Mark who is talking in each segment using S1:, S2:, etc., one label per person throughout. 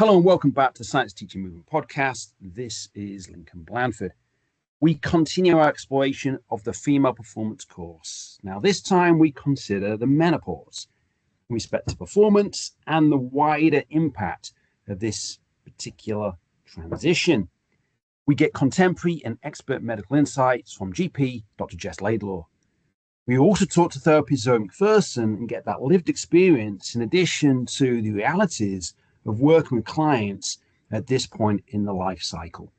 S1: Hello and welcome back to the Science Teaching Movement podcast. This is Lincoln Blandford. We continue our exploration of the female performance course. Now, this time we consider the menopause with respect to performance and the wider impact of this particular transition. We get contemporary and expert medical insights from GP Dr. Jess Laidlaw. We also talk to therapist Zoe McPherson and get that lived experience in addition to the realities of working with clients at this point in the life cycle.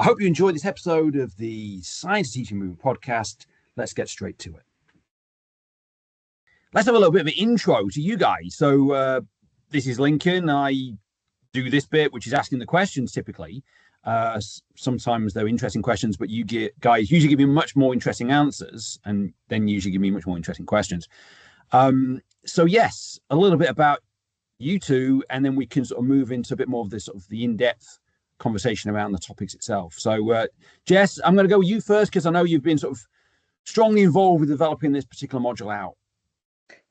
S1: I hope you enjoyed this episode of the Science Teaching Movement podcast. Let's get straight to it. Let's have a little bit of an intro to you guys. So this is Lincoln. I do this bit, which is asking the questions typically. Sometimes they're interesting questions, but you guys usually give me much more interesting answers and then usually give me much more interesting questions. So yes, a little bit about you two, and then we can sort of move into a bit more of this sort of the in-depth conversation around the topics itself. So Jess, I'm going to go with you first because I know you've been sort of strongly involved with developing this particular module out.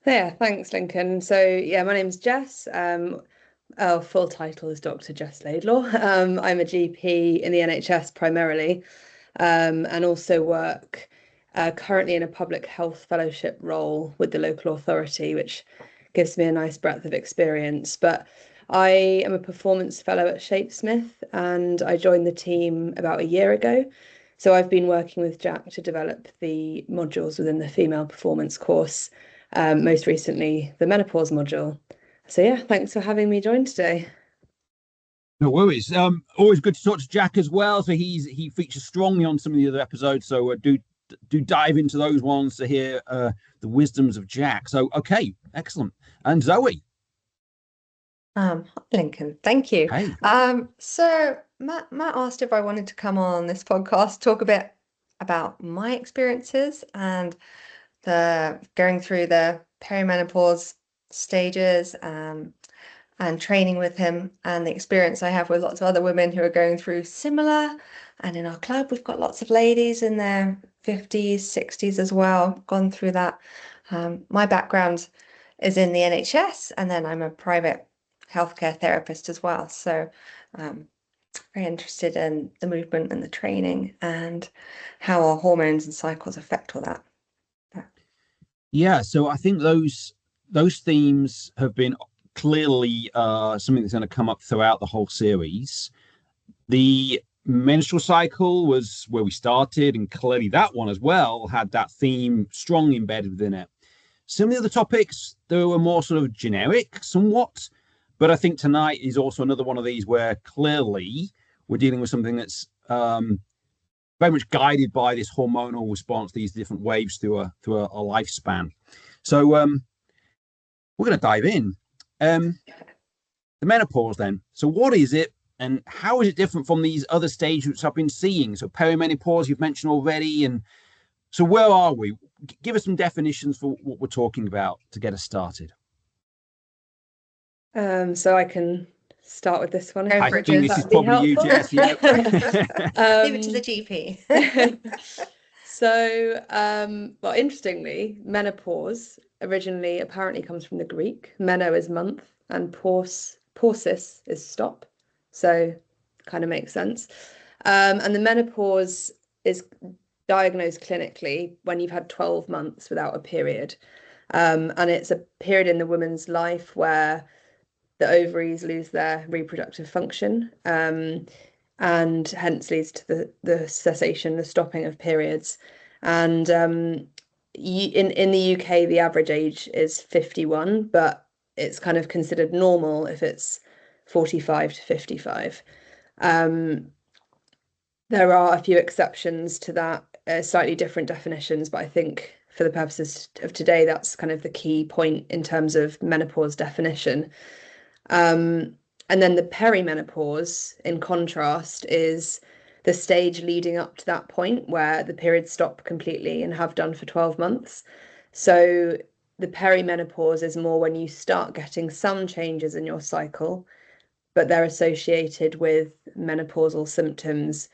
S2: Yeah, thanks, Lincoln. So yeah, my name's Jess. Our full title is Dr. Jess Laidlaw. I'm a GP in the NHS primarily, and also work currently in a public health fellowship role with the local authority, which gives me a nice breadth of experience. But I am a performance fellow at Shapesmith, and I joined the team about a year ago. So I've been working with Jack to develop the modules within the female performance course, most recently the menopause module. So yeah, thanks for having me join today.
S1: No worries. Always good to talk to Jack as well. So he features strongly on some of the other episodes. So do dive into those ones to hear the wisdoms of Jack. So okay, excellent. And Zoe.
S3: Lincoln, thank you.
S1: Hey.
S3: So Matt asked if I wanted to come on this podcast, talk a bit about my experiences and the going through the perimenopause stages and training with him, and the experience I have with lots of other women who are going through similar. And in our club, we've got lots of ladies in their 50s, 60s as well, gone through that. My background is in the NHS, and then I'm a private healthcare therapist as well. So very interested in the movement and the training and how our hormones and cycles affect all that.
S1: Yeah, so I think those themes have been clearly something that's going to come up throughout the whole series. The menstrual cycle was where we started, and clearly that one as well had that theme strongly embedded within it. Some of the other topics, they were more sort of generic somewhat, but I think tonight is also another one of these where clearly we're dealing with something that's very much guided by this hormonal response, these different waves through a lifespan. So we're going to dive in. The menopause then. So what is it and how is it different from these other stages which I've been seeing? So perimenopause, you've mentioned already. And so where are we? Give us some definitions for what we're talking about to get us started.
S2: So I can start with this one.
S1: I think this is probably you, Jess. Yeah.
S3: Leave it to the GP.
S2: So, well, interestingly, menopause originally apparently comes from the Greek. Meno is month and pausis is stop. So kind of makes sense. And the menopause is diagnosed clinically when you've had 12 months without a period. And it's a period in the woman's life where the ovaries lose their reproductive function, and hence leads to the cessation, the stopping of periods. And in the UK, the average age is 51, but it's kind of considered normal if it's 45 to 55. There are a few exceptions to that, slightly different definitions, but I think for the purposes of today, that's kind of the key point in terms of menopause definition. And then the perimenopause, in contrast, is the stage leading up to that point where the periods stop completely and have done for 12 months. So the perimenopause is more when you start getting some changes in your cycle, but they're associated with menopausal symptoms,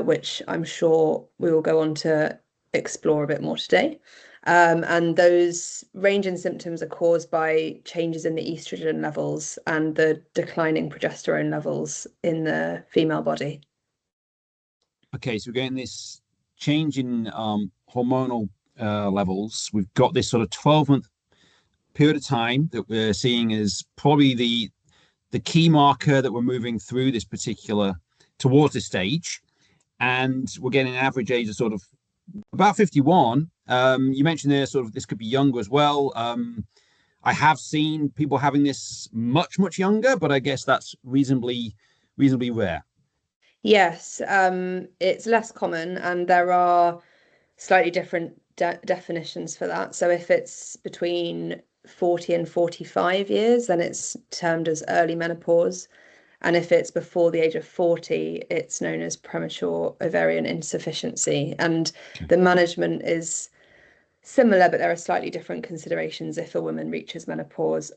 S2: which I'm sure we will go on to explore a bit more today. And those range in symptoms are caused by changes in the estrogen levels and the declining progesterone levels in the female body.
S1: Okay, so we're getting this change in hormonal levels. We've got this sort of 12-month period of time that we're seeing as probably the key marker that we're moving through this particular towards this stage. And we're getting an average age of sort of about 51. You mentioned there sort of this could be younger as well. I have seen people having this much younger, but I guess that's reasonably rare.
S2: Yes, it's less common, and there are slightly different definitions for that. So if it's between 40 and 45 years, then it's termed as early menopause. And if it's before the age of 40, it's known as premature ovarian insufficiency. And the management is similar, but there are slightly different considerations if a woman reaches menopause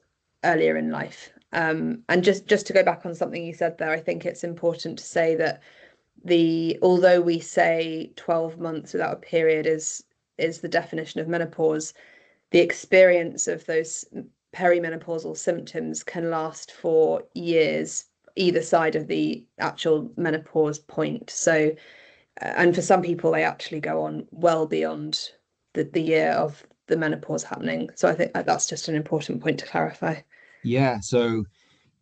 S2: earlier in life. And just to go back on something you said there, I think it's important to say that although we say 12 months without a period is the definition of menopause, the experience of those perimenopausal symptoms can last for years either side of the actual menopause point. So, and for some people, they actually go on well beyond the year of the menopause happening. So I think that's just an important point to clarify.
S1: Yeah. So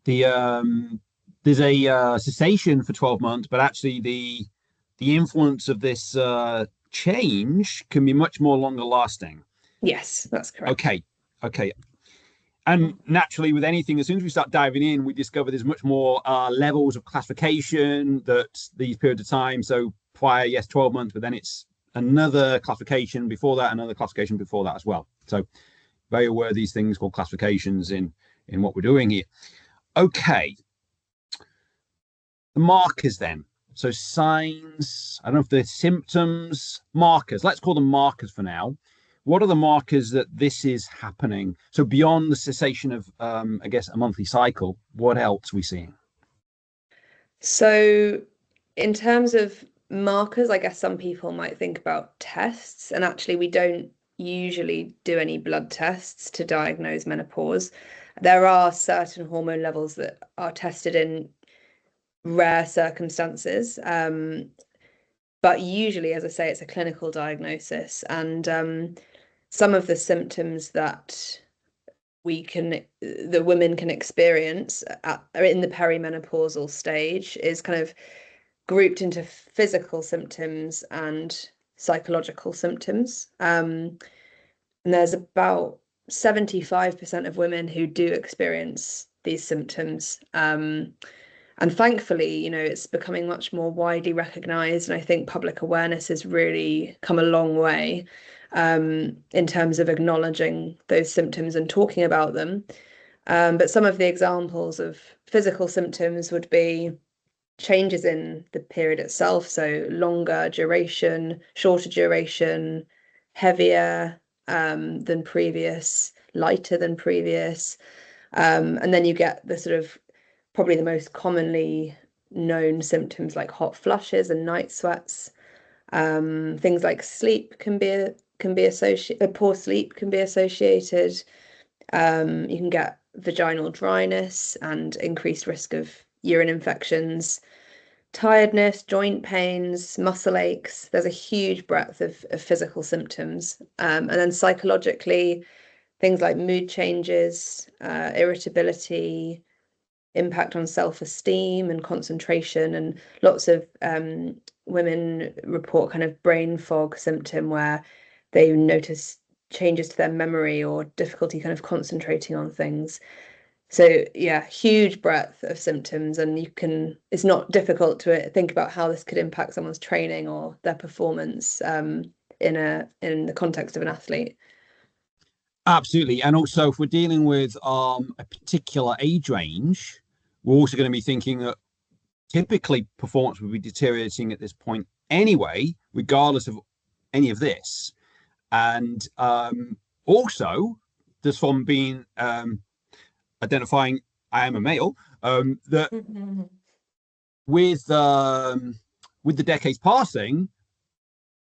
S1: there's a cessation for 12 months, but actually the influence of this change can be much more longer lasting.
S2: Yes, that's correct.
S1: Okay. And naturally, with anything, as soon as we start diving in, we discover there's much more levels of classification that these periods of time. So prior, yes, 12 months, but then it's another classification before that, another classification before that as well. So very aware of these things called classifications in what we're doing here. Okay. The markers then. So signs, I don't know if they're symptoms, markers. Let's call them markers for now. What are the markers that this is happening? So beyond the cessation of, I guess, a monthly cycle, what else are we seeing?
S2: So in terms of markers, I guess some people might think about tests, and actually we don't usually do any blood tests to diagnose menopause. There are certain hormone levels that are tested in rare circumstances, but usually, as I say, it's a clinical diagnosis, and some of the symptoms that the women can experience in the perimenopausal stage is kind of grouped into physical symptoms and psychological symptoms. And there's about 75% of women who do experience these symptoms. And thankfully, it's becoming much more widely recognized. And I think public awareness has really come a long way in terms of acknowledging those symptoms and talking about them. But some of the examples of physical symptoms would be changes in the period itself. So longer duration, shorter duration, heavier than previous, lighter than previous. And then you get the sort of probably the most commonly known symptoms like hot flushes and night sweats. Things like sleep can be associated, poor sleep can be associated. You can get vaginal dryness and increased risk of urine infections, tiredness, joint pains, muscle aches. There's a huge breadth of physical symptoms. And then psychologically, things like mood changes, irritability, impact on self-esteem and concentration, and lots of women report kind of brain fog symptom where they notice changes to their memory or difficulty kind of concentrating on things. So yeah, huge breadth of symptoms, and it's not difficult to think about how this could impact someone's training or their performance in the context of an athlete.
S1: Absolutely. And also if we're dealing with a particular age range, we're also going to be thinking that typically performance will be deteriorating at this point anyway, regardless of any of this. And also, just from being identifying I am a male, that with the decades passing,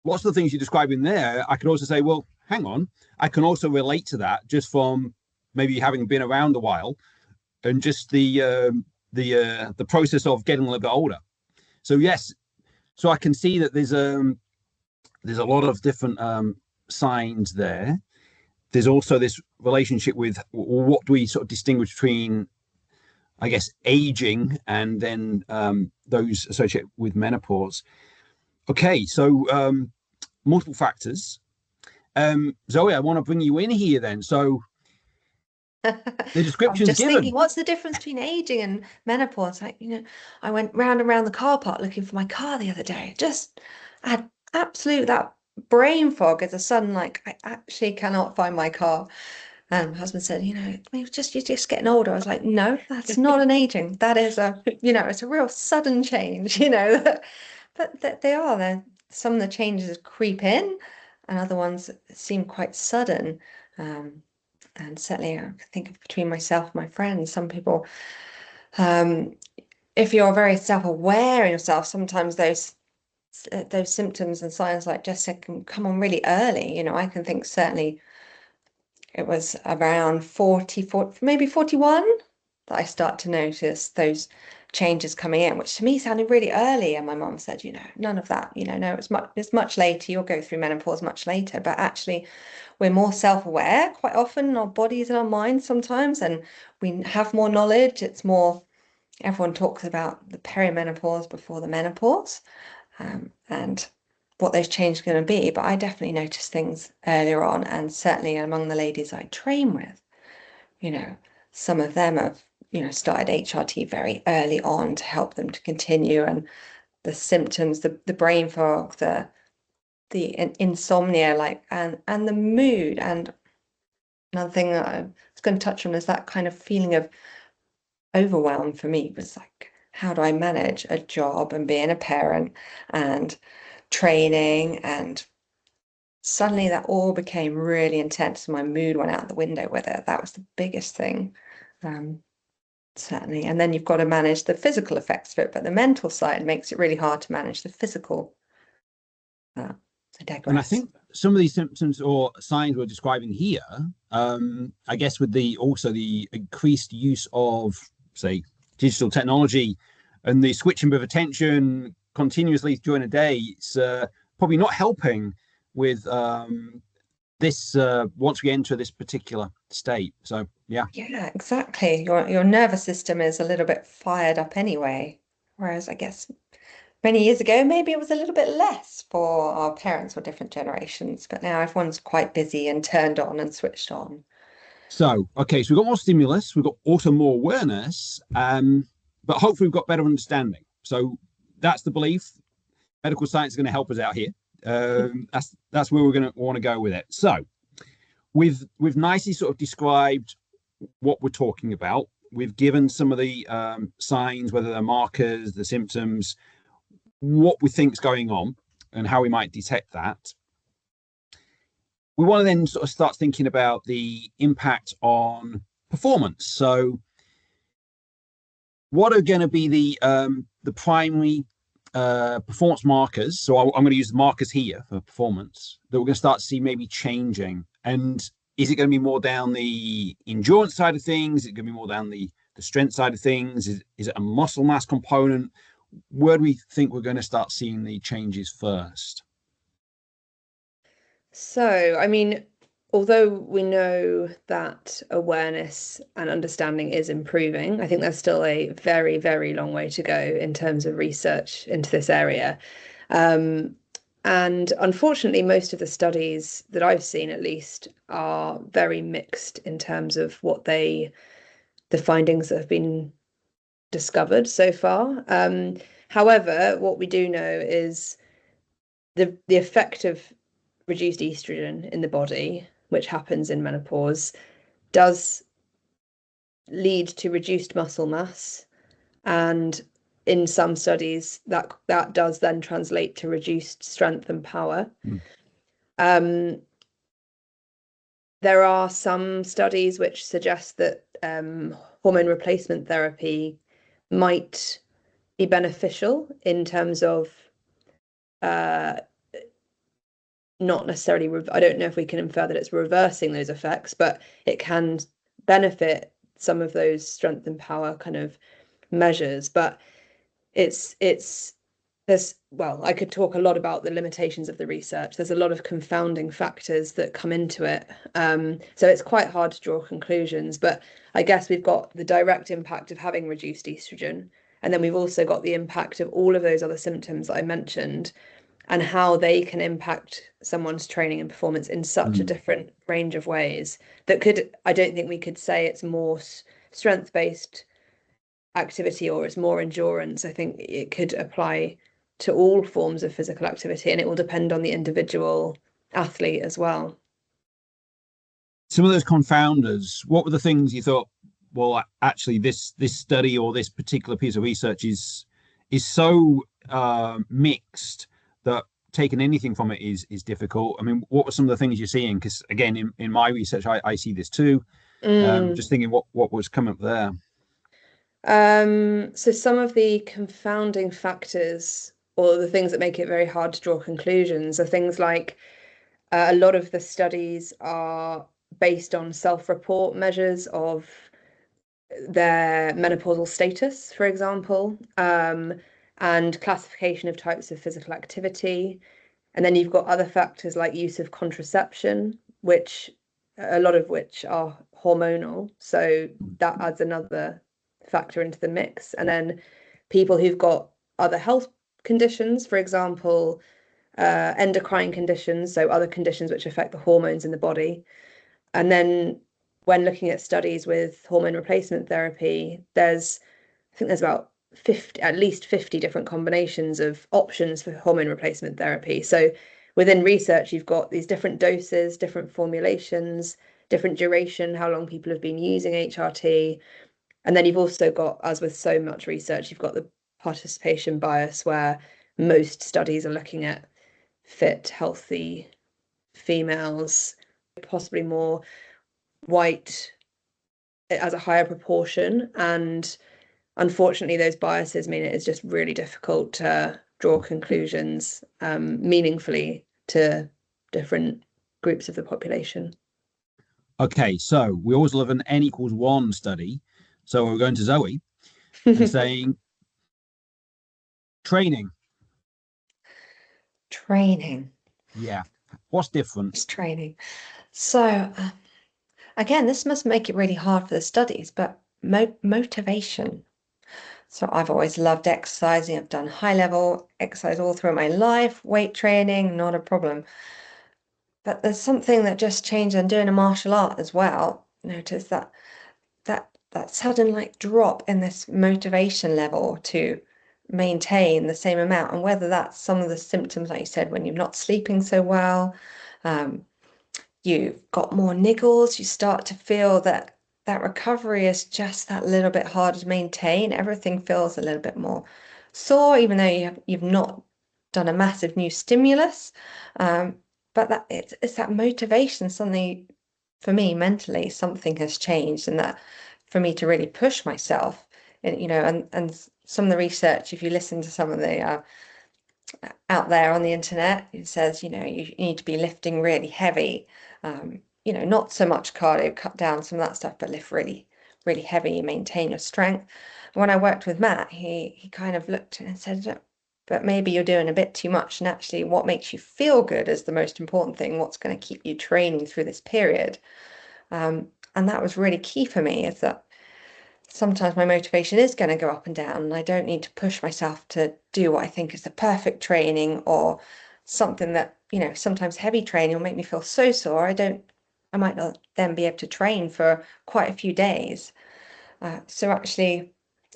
S1: lots of the things you describe in there, I could also say, well, hang on, I can also relate to that just from maybe having been around a while and just the process of getting a little bit older. So yes, so I can see that there's a lot of different signs there. There's also this relationship with what do we sort of distinguish between, I guess, aging and then those associated with menopause. Okay, so multiple factors. Zoe, I want to bring you in here then. So the description's
S3: I'm just
S1: given.
S3: thinking, what's the difference between aging and menopause? Like, I went round and round the car park looking for my car the other day. I had absolute that brain fog as a sudden, like, I actually cannot find my car. And my husband said, you're just getting older. I was like, no, that's not an aging. That is it's a real sudden change, But they are there. Some of the changes creep in, and other ones seem quite sudden. And certainly, I think between myself and my friends, some people, if you're very self-aware in yourself, sometimes those symptoms and signs, like Jess said, can come on really early. I can think certainly it was around 40, maybe 41 that I start to notice those changes coming in, which to me sounded really early. And my mom said, none of that, no, it's much later. You'll go through menopause much later. But actually, we're more self-aware quite often in our bodies and our minds sometimes, and we have more knowledge. It's more, everyone talks about the perimenopause before the menopause, and what those changes are going to be. But I definitely noticed things earlier on, and certainly among the ladies I train with, some of them have, started HRT very early on to help them to continue, and the symptoms, the brain fog, the insomnia, like, and the mood. And another thing that I was going to touch on is that kind of feeling of overwhelm for me was like, how do I manage a job and being a parent and training? And suddenly that all became really intense. My mood went out the window with it. That was the biggest thing, certainly. And then you've got to manage the physical effects of it, but the mental side makes it really hard to manage the physical. I digress.
S1: And I think some of these symptoms or signs we're describing here, I guess with the increased use of, say, digital technology and the switching of attention continuously during the day, it's probably not helping with this once we enter this particular state. So yeah,
S3: exactly. Your nervous system is a little bit fired up anyway, whereas I guess many years ago maybe it was a little bit less for our parents or different generations, but now everyone's quite busy and turned on and switched on.
S1: So okay, so we've got more stimulus, we've got also more awareness, but hopefully we've got better understanding. So that's the belief. Medical science is going to help us out here. That's where we're going to want to go with it. So we've nicely sort of described what we're talking about. We've given some of the signs, whether they're markers, the symptoms, what we think is going on, and how we might detect that. We want to then sort of start thinking about the impact on performance. So what are going to be the primary performance markers? So I'm going to use the markers here for performance that we're going to start to see maybe changing. And is it going to be more down the endurance side of things? Is it going to be more down the strength side of things? Is it a muscle mass component? Where do we think we're going to start seeing the changes first?
S2: So, I mean, although we know that awareness and understanding is improving, I think there's still a very, very long way to go in terms of research into this area. And unfortunately, most of the studies that I've seen, at least, are very mixed in terms of the findings that have been discovered so far. However, what we do know is the effect of reduced estrogen in the body, which happens in menopause, does lead to reduced muscle mass, and in some studies that does then translate to reduced strength and power. There are some studies which suggest that hormone replacement therapy might be beneficial in terms of not necessarily, I don't know if we can infer that it's reversing those effects, but it can benefit some of those strength and power kind of measures. But well, I could talk a lot about the limitations of the research. There's a lot of confounding factors that come into it. So it's quite hard to draw conclusions, but I guess we've got the direct impact of having reduced estrogen. And then we've also got the impact of all of those other symptoms that I mentioned and how they can impact someone's training and performance in such a different range of ways I don't think we could say it's more strength-based activity or it's more endurance. I think it could apply to all forms of physical activity, and it will depend on the individual athlete as well.
S1: Some of those confounders, what were the things you thought, well, actually this study or this particular piece of research is so mixed that taking anything from it is difficult? I mean, what were some of the things you're seeing? Because again, in my research, I see this too. Just thinking what was coming up there.
S2: So some of the confounding factors or the things that make it very hard to draw conclusions are things like a lot of the studies are based on self-report measures of their menopausal status, for example, and classification of types of physical activity. And then you've got other factors like use of contraception, which a lot of which are hormonal. So that adds another factor into the mix. And then people who've got other health conditions, for example, endocrine conditions, so other conditions which affect the hormones in the body. And then when looking at studies with hormone replacement therapy, I think there's about 50, at least 50 different combinations of options for hormone replacement therapy. So within research, you've got these different doses, different formulations, different duration, how long people have been using HRT. And then you've also got, as with so much research, you've got the participation bias where most studies are looking at fit, healthy females, possibly more white as a higher proportion. And unfortunately, those biases mean it is just really difficult to draw conclusions meaningfully to different groups of the population.
S1: Okay, so we always love an N=1 study. So we're going to Zoe and saying training. Yeah. What's different?
S3: It's training. So again, this must make it really hard for the studies, but motivation. So I've always loved exercising. I've done high level exercise all through my life, weight training, not a problem. But there's something that just changed. I'm doing a martial art as well. Notice that sudden like drop in this motivation level to maintain the same amount, and whether that's some of the symptoms, like you said, when you're not sleeping so well, you've got more niggles, you start to feel that recovery is just that little bit harder to maintain. Everything feels a little bit more sore, even though you've not done a massive new stimulus. But that it's that motivation, suddenly for me mentally something has changed, and that for me to really push myself, and some of the research, if you listen to some of the out there on the internet, it says, you need to be lifting really heavy, not so much cardio, cut down some of that stuff, but lift really, really heavy, maintain your strength. And when I worked with Matt, he kind of looked and said, but maybe you're doing a bit too much, and actually what makes you feel good is the most important thing, what's going to keep you training through this period. And that was really key for me, is that sometimes my motivation is going to go up and down, and I don't need to push myself to do what I think is the perfect training, or something that, sometimes heavy training will make me feel so sore I might not then be able to train for quite a few days. So actually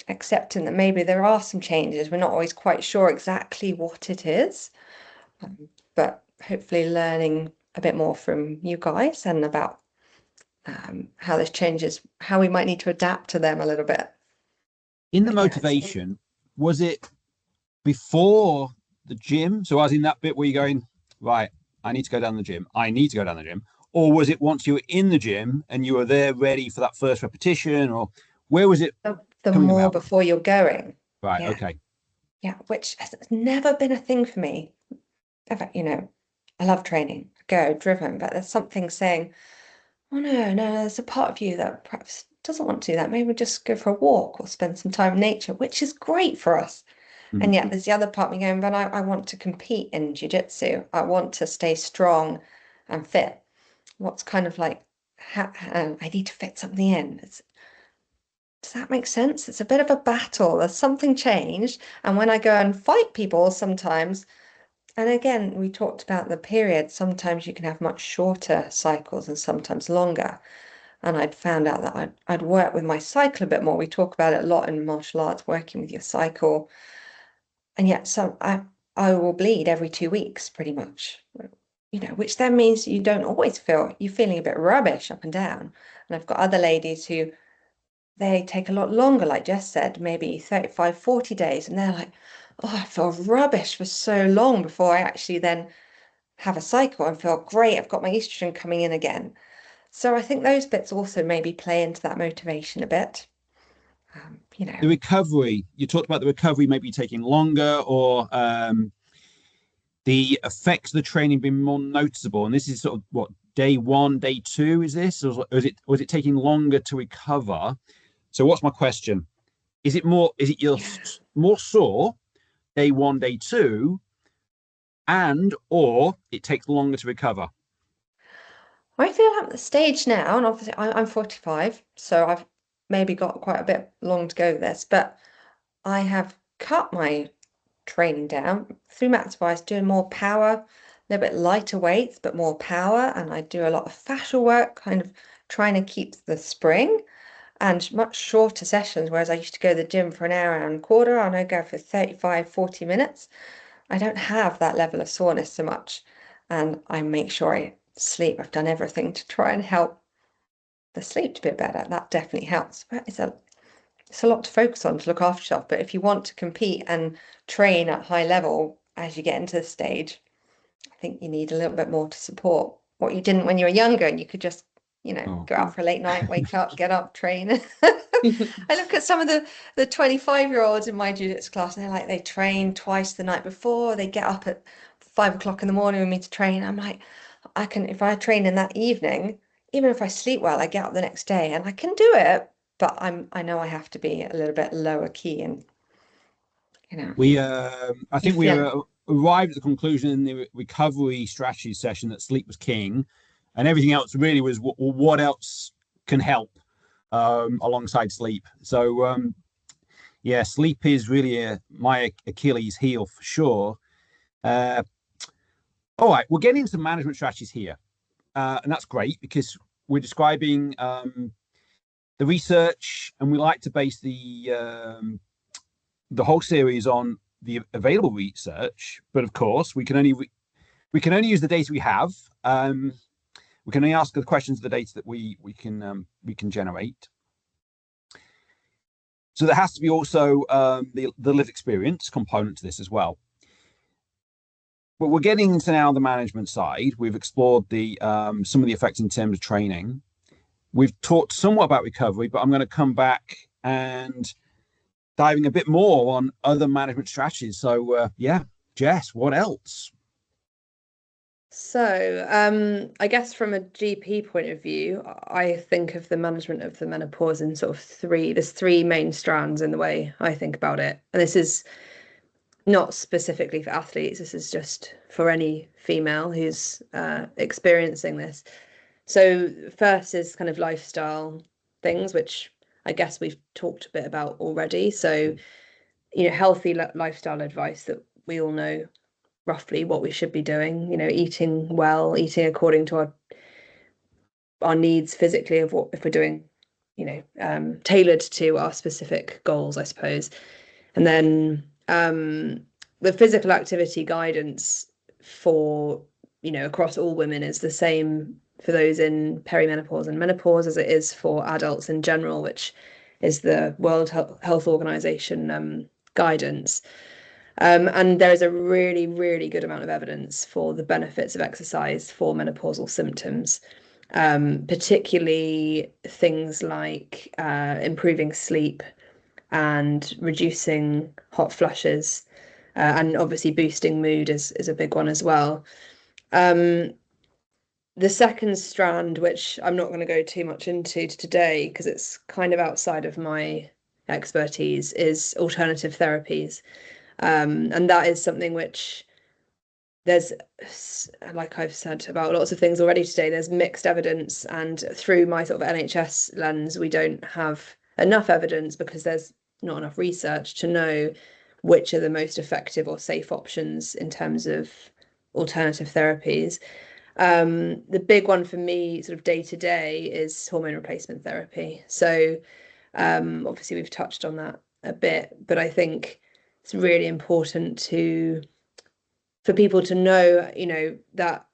S3: accepting that maybe there are some changes, we're not always quite sure exactly what it is, but hopefully learning a bit more from you guys and about how this changes, how we might need to adapt to them a little bit.
S1: In the motivation, was it before the gym? So as in that bit where you're going, right, I need to go down the gym. Or was it once you were in the gym and you were there ready for that first repetition? Or where was it?
S3: The more about? Before you're going.
S1: Right, yeah. Okay.
S3: Yeah, which has never been a thing for me. Ever, I love training, go driven, but there's something saying, oh no, there's a part of you that perhaps doesn't want to do that. Maybe we'll just go for a walk or spend some time in nature, which is great for us. And yet there's the other part of me going, but I want to compete in jiu-jitsu. I want to stay strong and fit. What's kind of like, I need to fit something in. Does that make sense? It's a bit of a battle. There's something changed. And when I go and fight people sometimes, and again, we talked about the period, sometimes you can have much shorter cycles and sometimes longer. And I'd found out that I'd work with my cycle a bit more. We talk about it a lot in martial arts, working with your cycle. And yet I will bleed every 2 weeks pretty much, which then means you don't always you're feeling a bit rubbish up and down. And I've got other ladies who they take a lot longer, like Jess said, maybe 35, 40 days. And they're like, oh, I feel rubbish for so long before I actually then have a cycle and feel great. I've got my estrogen coming in again. So I think those bits also maybe play into that motivation a bit.
S1: The recovery, you talked about the recovery maybe taking longer, or the effects of the training being more noticeable. And this is sort of what, day 1, day 2 is this? Or is it taking longer to recover? So what's my question? Is it you're more sore day 1, day 2, or it takes longer to recover?
S3: I feel I'm at the stage now, and obviously I'm 45, so I've maybe got quite a bit long to go with this, but I have cut my training down through Maximize, doing more power, a little bit lighter weights, but more power. And I do a lot of fascial work, kind of trying to keep the spring, and much shorter sessions. Whereas I used to go to the gym for an hour and a quarter, I now go for 35, 40 minutes. I don't have that level of soreness so much. And I make sure I sleep. I've done everything to try and help the sleep to be better. That definitely helps. But it's a lot to focus on to look after yourself. But if you want to compete and train at high level as you get into the stage, I think you need a little bit more to support what you didn't when you were younger, and you could just, go out for a late night, wake up, get up, train. I look at some of the 25-year-olds in my jiu-jitsu class, and they're like, they train twice the night before, they get up at 5 o'clock in the morning with me to train. I'm like, if I train in that evening, even if I sleep well, I get up the next day and I can do it, but I know I have to be a little bit lower key, and
S1: I think we arrived at the conclusion in the recovery strategy session that sleep was king, and everything else really was what else can help alongside sleep. So sleep is really my Achilles heel for sure. All right, we're getting into management strategies here, and that's great because we're describing the research, and we like to base the whole series on the available research. But of course, we can only use the data we have. We can only ask the questions of the data that we can generate. So there has to be also the lived experience component to this as well. But we're getting into now the management side. We've explored some of the effects in terms of training. We've talked somewhat about recovery, but I'm going to come back and diving a bit more on other management strategies. So Jess, what else?
S2: So I guess from a GP point of view, I think of the management of the menopause in sort of there's three main strands in the way I think about it. And this is not specifically for athletes, this is just for any female who's experiencing this. So first is kind of lifestyle things, which I guess we've talked a bit about already. So, healthy lifestyle advice that we all know roughly what we should be doing, eating well, eating according to our needs physically, of what, if we're doing, tailored to our specific goals, I suppose. And then the physical activity guidance for, across all women is the same for those in perimenopause and menopause as it is for adults in general, which is the World Health Organization guidance. And there is a really, really good amount of evidence for the benefits of exercise for menopausal symptoms, particularly things like improving sleep and reducing hot flushes, and obviously boosting mood is a big one as well. The second strand, which I'm not going to go too much into today because it's kind of outside of my expertise, is alternative therapies. And that is something which there's, like I've said about lots of things already today, there's mixed evidence. And through my sort of NHS lens, we don't have enough evidence because there's not enough research to know which are the most effective or safe options in terms of alternative therapies. The big one for me, sort of day to day, is hormone replacement therapy. So obviously we've touched on that a bit, but I think it's really important for people to know, that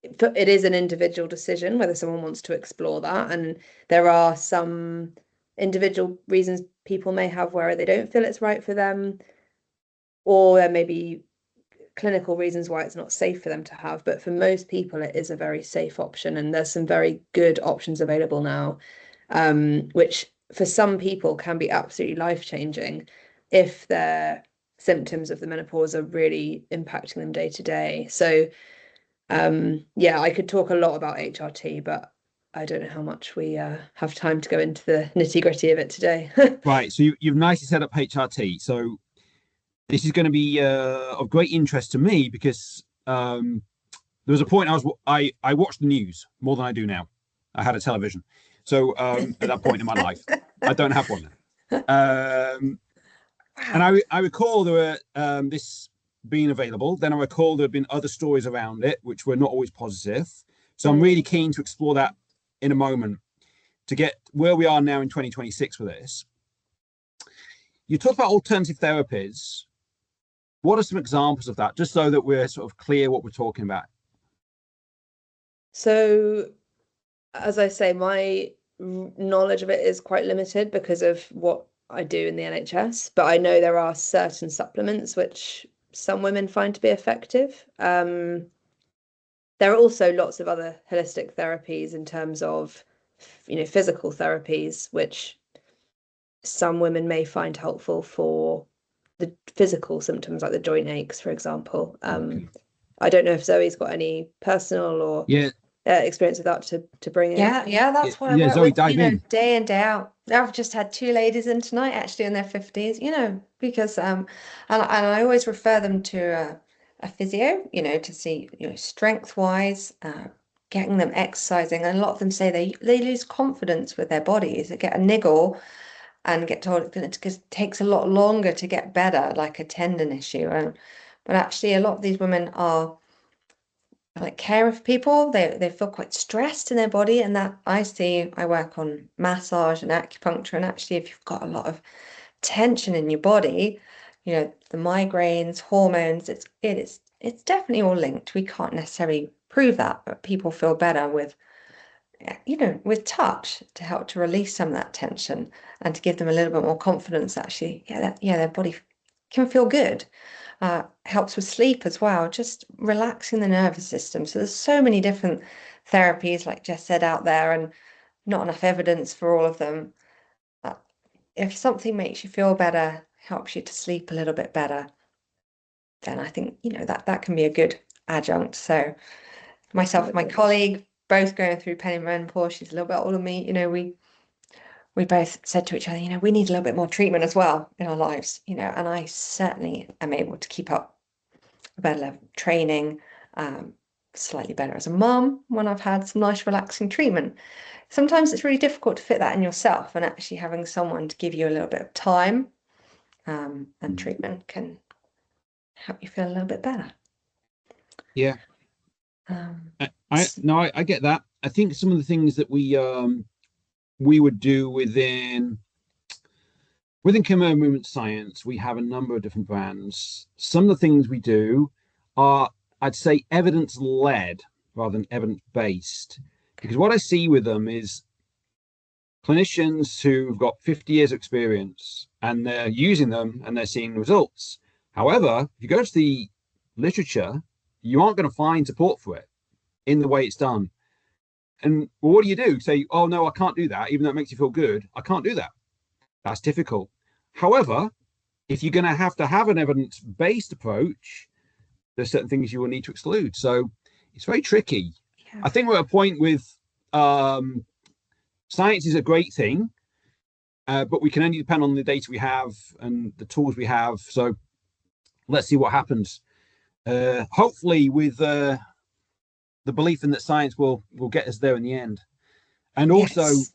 S2: it is an individual decision whether someone wants to explore that, and there are some individual reasons people may have where they don't feel it's right for them, or there may be clinical reasons why it's not safe for them to have, but for most people it is a very safe option, and there's some very good options available now, which for some people can be absolutely life-changing if their symptoms of the menopause are really impacting them day to day. So yeah, I could talk a lot about HRT, but I don't know how much we have time to go into the nitty-gritty of it today.
S1: Right. So you've nicely set up HRT. So this is going to be of great interest to me because there was a point I watched the news more than I do now. I had a television, so at that point in my life, I don't have one now. And I recall there were this being available. Then I recall there had been other stories around it which were not always positive. So I'm really keen to explore that in a moment to get where we are now in 2026 with this. You talk about alternative therapies. What are some examples of that, just so that we're sort of clear what we're talking about?
S2: So, as I say, my knowledge of it is quite limited because of what I do in the NHS, but I know there are certain supplements which some women find to be effective. There are also lots of other holistic therapies in terms of, physical therapies, which some women may find helpful for the physical symptoms like the joint aches, for example.
S1: Okay.
S2: I don't know if Zoe's got any personal or experience with that to bring in.
S3: Yeah, that's what I work
S1: Zoe,
S3: with,
S1: dive in.
S3: day in, day out. I've just had two ladies in tonight, actually in their 50s, because and I always refer them to a physio, to see, strength wise, getting them exercising. And a lot of them say they lose confidence with their bodies. They get a niggle and get told it takes a lot longer to get better, like a tendon issue. But actually, a lot of these women are like care of people. They feel quite stressed in their body, and that I work on massage and acupuncture, and actually if you've got a lot of tension in your body, the migraines, hormones, it's definitely all linked. We can't necessarily prove that, but people feel better with with touch to help to release some of that tension and to give them a little bit more confidence. Actually, their body can feel good. Helps with sleep as well, just relaxing the nervous system. So there's so many different therapies, like Jess said, out there, and not enough evidence for all of them. If something makes you feel better, helps you to sleep a little bit better, then I think that can be a good adjunct. So myself and my colleague, both going through perimenopause, she's a little bit older than me, we both said to each other, we need a little bit more treatment as well in our lives, and I certainly am able to keep up a better level of training, slightly better as a mum when I've had some nice relaxing treatment. Sometimes it's really difficult to fit that in yourself, and actually having someone to give you a little bit of time and treatment can help you feel a little bit better.
S1: Yeah. I get that. I think some of the things that we would do within Comera Movement Science, we have a number of different brands. Some of the things we do are, I'd say, evidence-led rather than evidence-based. Because what I see with them is clinicians who've got 50 years experience and they're using them and they're seeing results. However, if you go to the literature, you aren't going to find support for it in the way it's done. And well, what do? Say, oh, no, I can't do that. Even though it makes you feel good, I can't do that. That's difficult. However, if you're going to have an evidence-based approach, there's certain things you will need to exclude. So It's very tricky.
S3: Yeah.
S1: I think we're at a point with science is a great thing, but we can only depend on the data we have and the tools we have. So let's see what happens. Hopefully, with the belief in that science will get us there in the end. And also,
S3: Yes.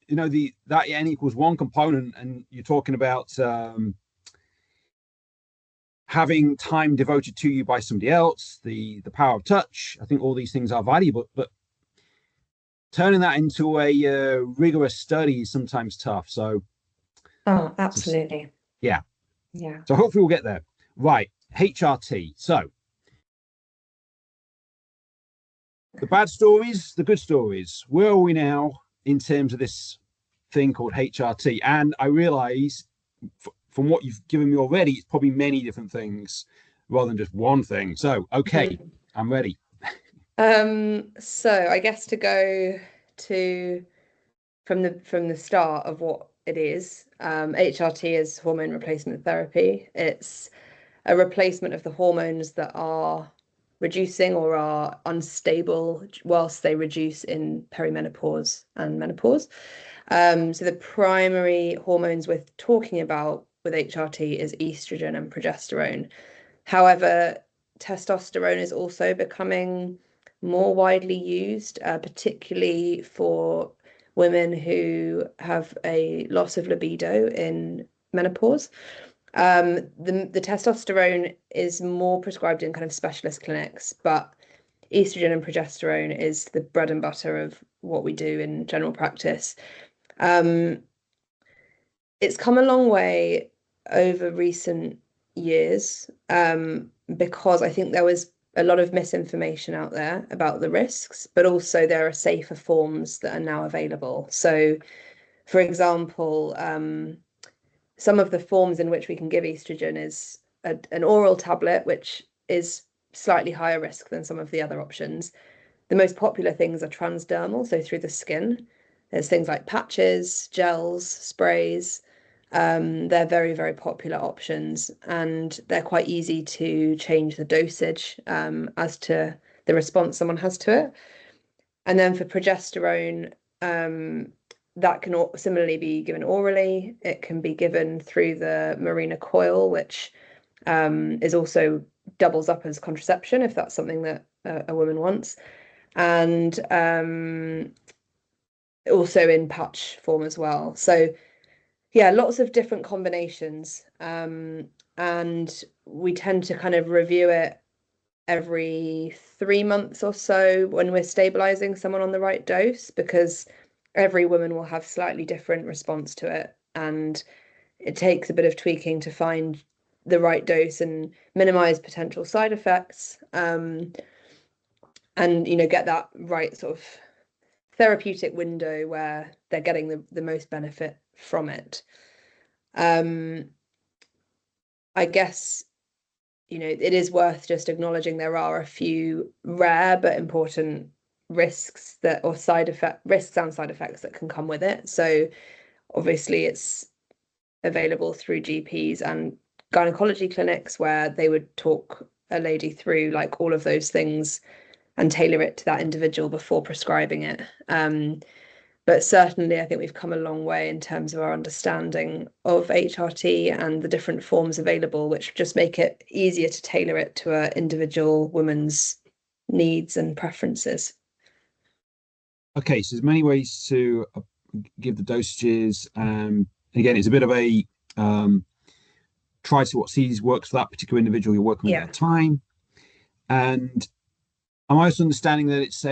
S1: you know, that n equals 1 component, and you're talking about having time devoted to you by somebody else, the power of touch. I think all these things are valuable, but turning that into a rigorous study is sometimes tough. So,
S3: Oh, absolutely.
S1: yeah.
S3: Yeah.
S1: So hopefully we'll get there. Right, HRT. So the bad stories, the good stories. Where are we now in terms of this thing called HRT? And I realize from what you've given me already, it's probably many different things rather than just one thing. So, okay, I'm ready.
S2: So I guess to go to from the start of what it is, HRT is hormone replacement therapy. It's a replacement of the hormones that are reducing or are unstable whilst they reduce in perimenopause and menopause. So the primary hormones we're talking about with HRT is estrogen and progesterone. However, testosterone is also becoming more widely used, particularly for women who have a loss of libido in menopause. The testosterone is more prescribed in kind of specialist clinics, but estrogen and progesterone is the bread and butter of what we do in general practice. It's come a long way over recent years, because I think there was a lot of misinformation out there about the risks, but also there are safer forms that are now available. So, for example, some of the forms in which we can give estrogen is an oral tablet, which is slightly higher risk than some of the other options. The most popular things are transdermal, so through the skin. There's things like patches, gels, sprays. They're very, very popular options, and they're quite easy to change the dosage as to the response someone has to it. And then for progesterone, that can similarly be given orally. It can be given through the Mirena coil, which is also doubles up as contraception if that's something that a woman wants. And also in patch form as well. So yeah, lots of different combinations. And we tend to kind of review it every 3 months or so when we're stabilizing someone on the right dose, because every woman will have slightly different response to it, and it takes a bit of tweaking to find the right dose and minimize potential side effects, and get that right sort of therapeutic window where they're getting the most benefit from it. I guess it is worth just acknowledging there are a few rare but important risks risks and side effects that can come with it. So obviously it's available through GPs and gynecology clinics, where they would talk a lady through like all of those things and tailor it to that individual before prescribing it. But certainly, I think we've come a long way in terms of our understanding of HRT and the different forms available, which just make it easier to tailor it to an individual woman's needs and preferences.
S1: Okay, so there's many ways to give the dosages. Again, it's a bit of a try to what sees works for that particular individual you're working with at the time. And I'm also understanding that it's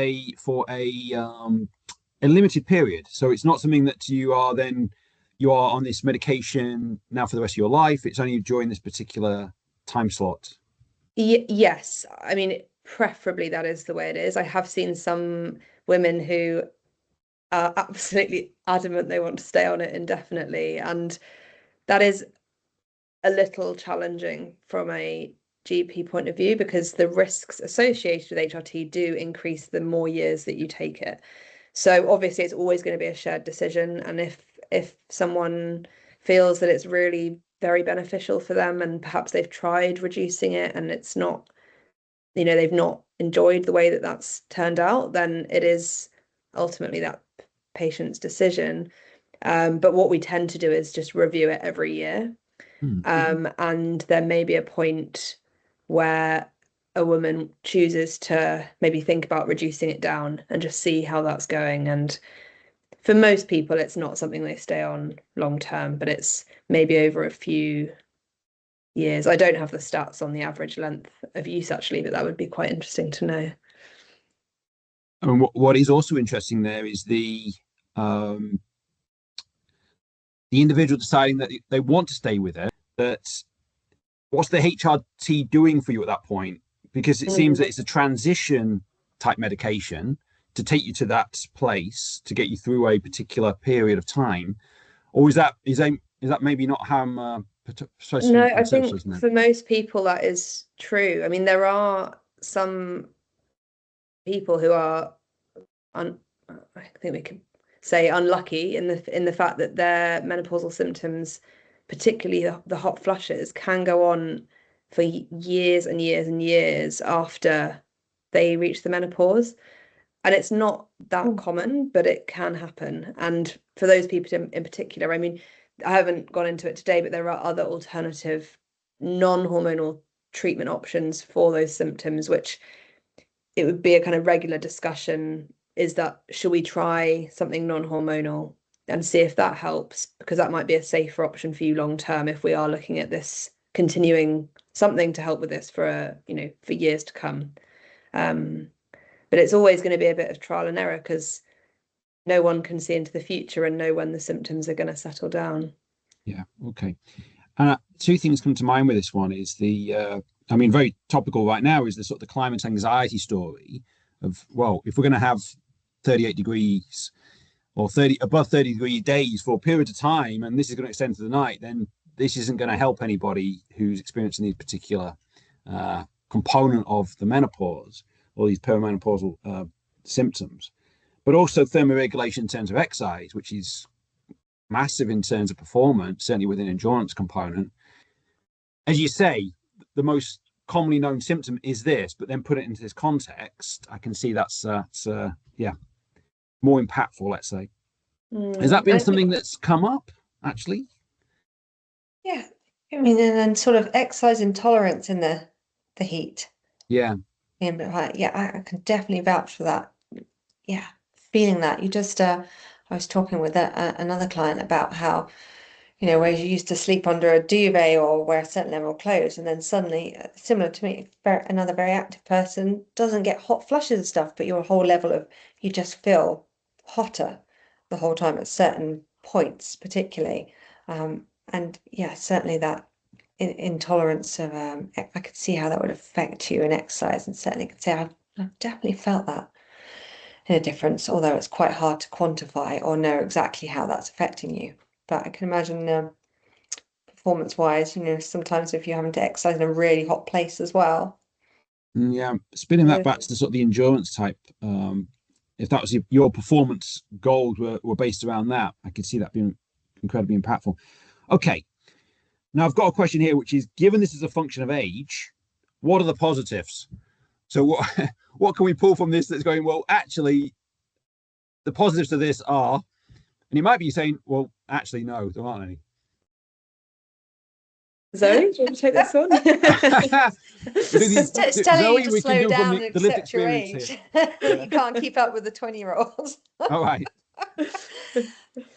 S1: for a limited period. So it's not something that you are on this medication now for the rest of your life. It's only during this particular time slot.
S2: Yes. I mean, preferably that is the way it is. I have seen some women who are absolutely adamant they want to stay on it indefinitely. And that is a little challenging from a GP point of view, because the risks associated with HRT do increase the more years that you take it. So obviously it's always going to be a shared decision. And if someone feels that it's really very beneficial for them and perhaps they've tried reducing it and it's not they've not enjoyed the way that that's turned out, then it is ultimately that patient's decision. But what we tend to do is just review it every year. And there may be a point where a woman chooses to maybe think about reducing it down and just see how that's going. And for most people, it's not something they stay on long term, but it's maybe over a few years. I don't have the stats on the average length of use actually, but that would be quite interesting to know.
S1: And what is also interesting there is the individual deciding that they want to stay with it. That what's the HRT doing for you at that point? Because it seems that it's a transition type medication to take you to that place to get you through a particular period of time, or is that maybe not how supposed to
S2: No,
S1: be
S2: I think
S1: isn't it?
S2: for most people that is true. I mean, there are some people who are I think we could say unlucky in the fact that their menopausal symptoms, particularly the hot flushes, can go on for years and years and years after they reach the menopause. And it's not that common, but it can happen. And for those people in particular, I mean, I haven't gone into it today, but there are other alternative non-hormonal treatment options for those symptoms, which it would be a kind of regular discussion. Is that, should we try something non-hormonal and see if that helps? Because that might be a safer option for you long term if we are looking at this continuing something to help with this for for years to come. But it's always going to be a bit of trial and error because no one can see into the future and know when the symptoms are going to settle down.
S1: Yeah. Okay. Two things come to mind with this one is I mean, very topical right now is the sort of the climate anxiety story of, well, if we're going to have 38 degrees or above 30-degree days for a period of time, and this is going to extend to the night, then this isn't going to help anybody who's experiencing these particular component of the menopause or these perimenopausal symptoms. But also thermoregulation in terms of exercise, which is massive in terms of performance, certainly with an endurance component. As you say, the most commonly known symptom is this, but then put it into this context, I can see that's more impactful, let's say. Has that been something that's come up, actually?
S3: Yeah. I mean, and then sort of exercise intolerance in the heat.
S1: Yeah.
S3: Yeah, I can definitely vouch for that. Yeah, feeling that. You just, I was talking with another client about how, where you used to sleep under a duvet or wear a certain level of clothes, and then suddenly, similar to me, another very active person doesn't get hot flushes and stuff, but your whole level of, you just feel hotter the whole time at certain points, particularly. And yeah, certainly that intolerance of, I could see how that would affect you in exercise, and certainly could say I've definitely felt that in a difference, although it's quite hard to quantify or know exactly how that's affecting you. But I can imagine performance-wise, sometimes if you're having to exercise in a really hot place as well.
S1: Yeah, spinning that back to the sort of the endurance type, if that was your performance goals were based around that, I could see that being incredibly impactful. Okay, now I've got a question here, which is, given this is a function of age, what are the positives? So what can we pull from this that's going, well, actually, the positives to this are, and you might be saying, well, actually, no, there aren't any.
S2: Zoe, do you want to take this one?
S3: It's telling
S1: Zoe,
S3: you to
S1: we
S3: slow
S1: can do
S3: down
S1: from
S3: and
S1: the lived
S3: accept your
S1: experience
S3: age.
S1: here.
S3: You can't keep up with the 20-year-olds.
S1: All right.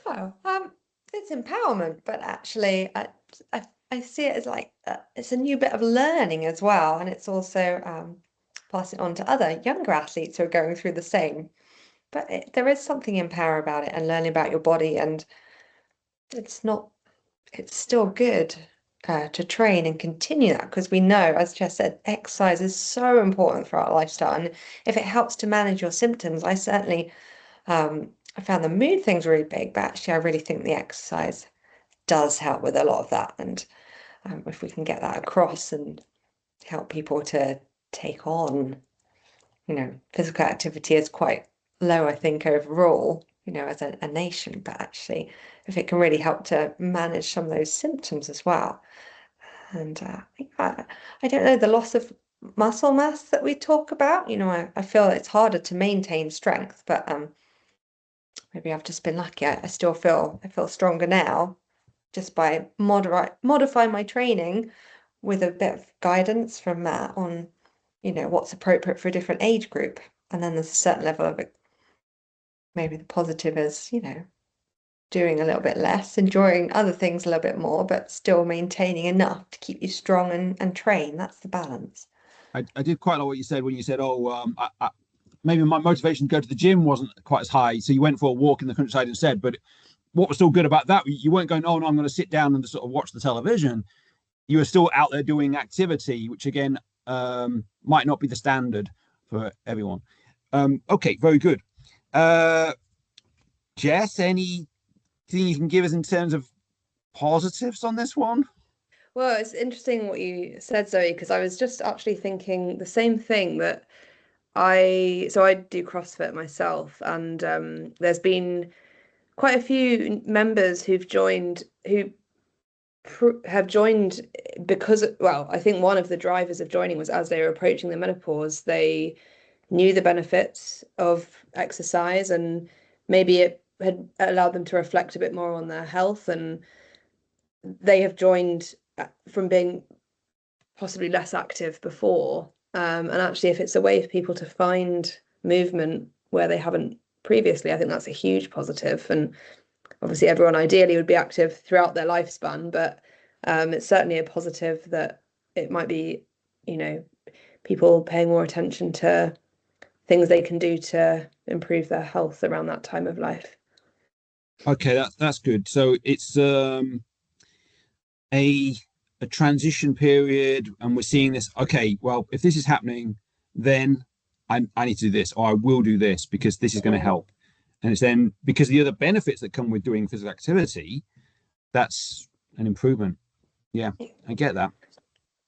S3: Oh, it's empowerment, but actually, I see it as like it's a new bit of learning as well, and it's also passing on to other younger athletes who are going through the same. But there is something empowering about it, and learning about your body, and it's still good to train and continue that, because we know, as Jess said, exercise is so important for our lifestyle, and if it helps to manage your symptoms, I certainly I found the mood things really big, but actually I really think the exercise does help with a lot of that, and if we can get that across and help people to take on, physical activity is quite low, I think, overall, as a nation, but actually if it can really help to manage some of those symptoms as well. And I don't know, the loss of muscle mass that we talk about. You know, I feel it's harder to maintain strength, but maybe I've just been lucky. I still feel stronger now just by modify my training with a bit of guidance from Matt on, you know, what's appropriate for a different age group. And then there's a certain level of it. Maybe the positive is, you know, doing a little bit less, enjoying other things a little bit more, but still maintaining enough to keep you strong and train. That's the balance.
S1: I did quite like what you said when you said, maybe my motivation to go to the gym wasn't quite as high. So you went for a walk in the countryside instead. But what was still good about that, you weren't going, oh, no, I'm going to sit down and just sort of watch the television. You were still out there doing activity, which again, might not be the standard for everyone. Okay, very good. Jess, anything you can give us in terms of positives on this one?
S2: Well, it's interesting what you said, Zoe, because I was just actually thinking the same thing that I do CrossFit myself, and there's been quite a few members who've joined who have joined because, well, I think one of the drivers of joining was as they were approaching the menopause, they knew the benefits of exercise, and maybe it had allowed them to reflect a bit more on their health, and they have joined from being possibly less active before. And actually, if it's a way for people to find movement where they haven't previously, I think that's a huge positive. And obviously, everyone ideally would be active throughout their lifespan, but it's certainly a positive that it might be, you know, people paying more attention to things they can do to improve their health around that time of life.
S1: Okay, that's good. So it's a transition period, and we're seeing this. Okay, well, if this is happening, then I need to do this, or I will do this because this is going to help. And it's then because the other benefits that come with doing physical activity, that's an improvement. Yeah, I get that.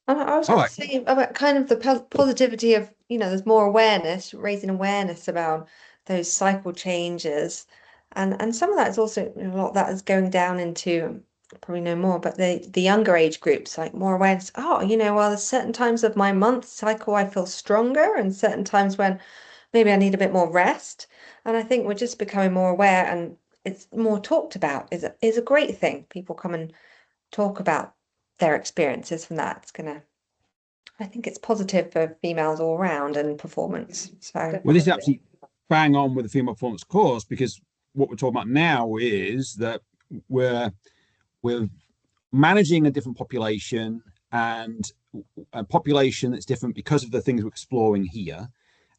S3: I was
S1: All
S3: going
S1: right.
S3: to say about kind of the positivity of, you know, there's more awareness, raising awareness about those cycle changes. And some of that is also, you know, a lot of that is going down into, probably no more, but the younger age groups, like more awareness. Oh, you know, well, there's certain times of my month cycle I feel stronger, and certain times when maybe I need a bit more rest. And I think we're just becoming more aware, and it's more talked about is a great thing. People come and talk about their experiences from that. I think it's positive for females all around and performance. So,
S1: Well, this is absolutely bang on with the female performance course, because what we're talking about now is that we're managing a different population, and a population that's different because of the things we're exploring here.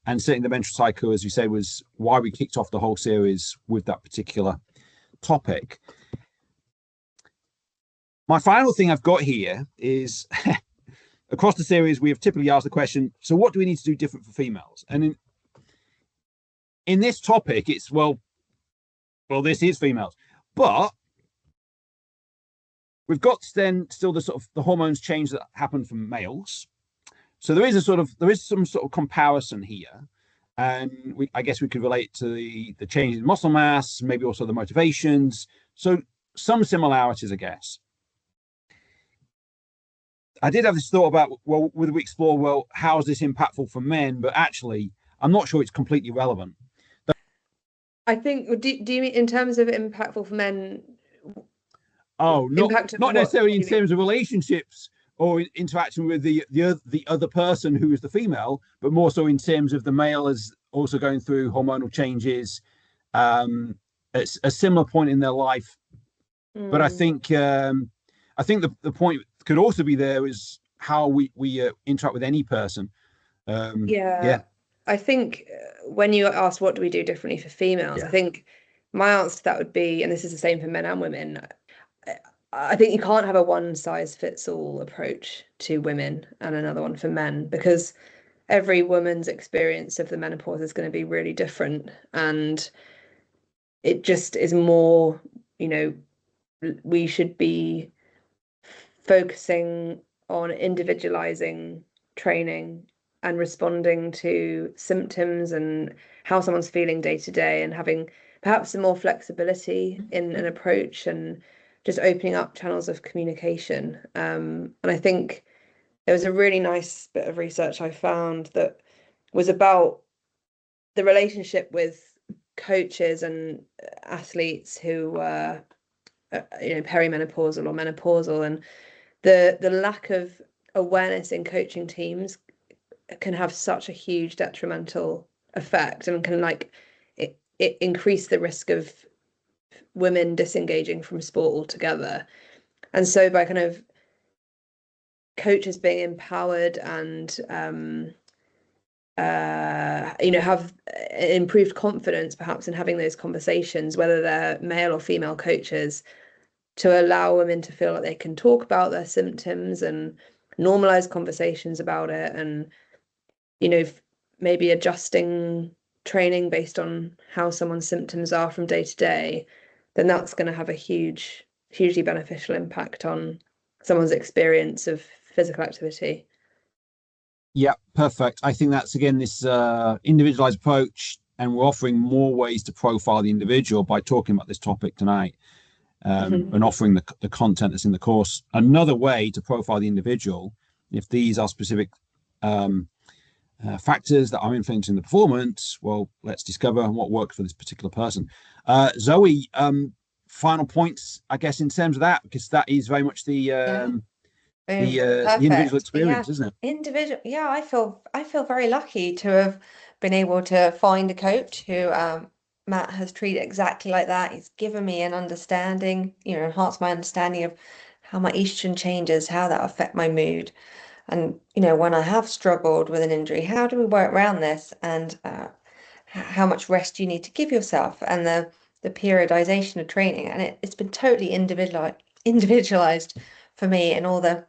S1: And certainly the menstrual cycle, as you said, was why we kicked off the whole series with that particular topic. My final thing I've got here is across the series, we have typically asked the question, so what do we need to do different for females? And in this topic, it's, well, this is females. But we've got then still the sort of the hormones change that happen from males. So there is some sort of comparison here. And I guess we could relate to the change in muscle mass, maybe also the motivations. So some similarities, I guess. I did have this thought about, well, would we explore, well, how is this impactful for men? But actually, I'm not sure it's completely relevant.
S2: I think, do you mean in terms of impactful for men?
S1: Oh, not necessarily in terms of relationships or interaction with the other person who is the female, but more so in terms of the male as also going through hormonal changes at a similar point in their life. But I think the point could also be there is how we interact with any person.
S2: Yeah. I think when you asked what do we do differently for females, I think my answer to that would be, and this is the same for men and women, I think you can't have a one size fits all approach to women and another one for men, because every woman's experience of the menopause is going to be really different, and it just is more, you know, we should be focusing on individualizing training and responding to symptoms and how someone's feeling day to day, and having perhaps some more flexibility in an approach, and just opening up channels of communication. And I think there was a really nice bit of research I found that was about the relationship with coaches and athletes who were, perimenopausal or menopausal, and the lack of awareness in coaching teams can have such a huge detrimental effect, and can it increase the risk of women disengaging from sport altogether. And so by kind of coaches being empowered and have improved confidence perhaps in having those conversations, whether they're male or female coaches, to allow women to feel like they can talk about their symptoms and normalize conversations about it, and maybe adjusting training based on how someone's symptoms are from day to day, then that's going to have a hugely beneficial impact on someone's experience of physical activity.
S1: Yeah, perfect. I think that's, again, this individualized approach, and we're offering more ways to profile the individual by talking about this topic tonight, and offering the content that's in the course. Another way to profile the individual, if these are specific factors that are influencing the performance, well, let's discover what works for this particular person. Zoe, final points, I guess, in terms of that, because that is very much the individual experience, isn't it?
S3: Individual. Yeah, I feel very lucky to have been able to find a coach who Matt has treated exactly like that. He's given me an understanding, enhanced my understanding of how my estrogen changes, how that affect my mood. And, when I have struggled with an injury, how do we work around this? And how much rest do you need to give yourself? And the periodization of training. And it's been totally individualized for me, and all the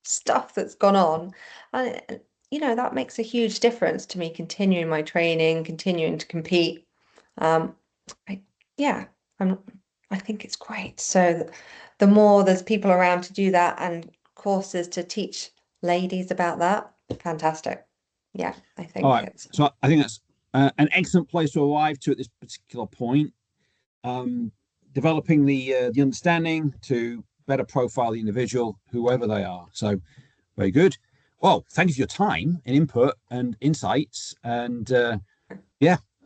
S3: stuff that's gone on. And, that makes a huge difference to me continuing my training, continuing to compete. I think it's great. So the more there's people around to do that, and courses to teach ladies about that, fantastic. Yeah, I think
S1: all right. So I think that's an excellent place to arrive to at this particular point. Developing the understanding to better profile the individual, whoever they are. So very good. Well, thank you for your time and input and insights, and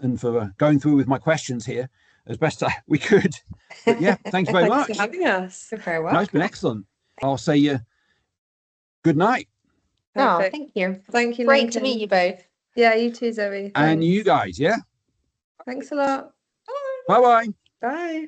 S1: and for going through with my questions here as best we could. But yeah, thank you very much.
S2: Thanks for having us.
S3: You're very welcome.
S1: No, it's been excellent. I'll say good night.
S3: Oh, thank you.
S2: Thank you,
S3: Great
S2: Lincoln.
S3: to meet you both.
S2: Yeah, you too, Zoe.
S1: And you guys, yeah.
S2: Thanks a lot.
S1: Bye-bye.
S2: Bye.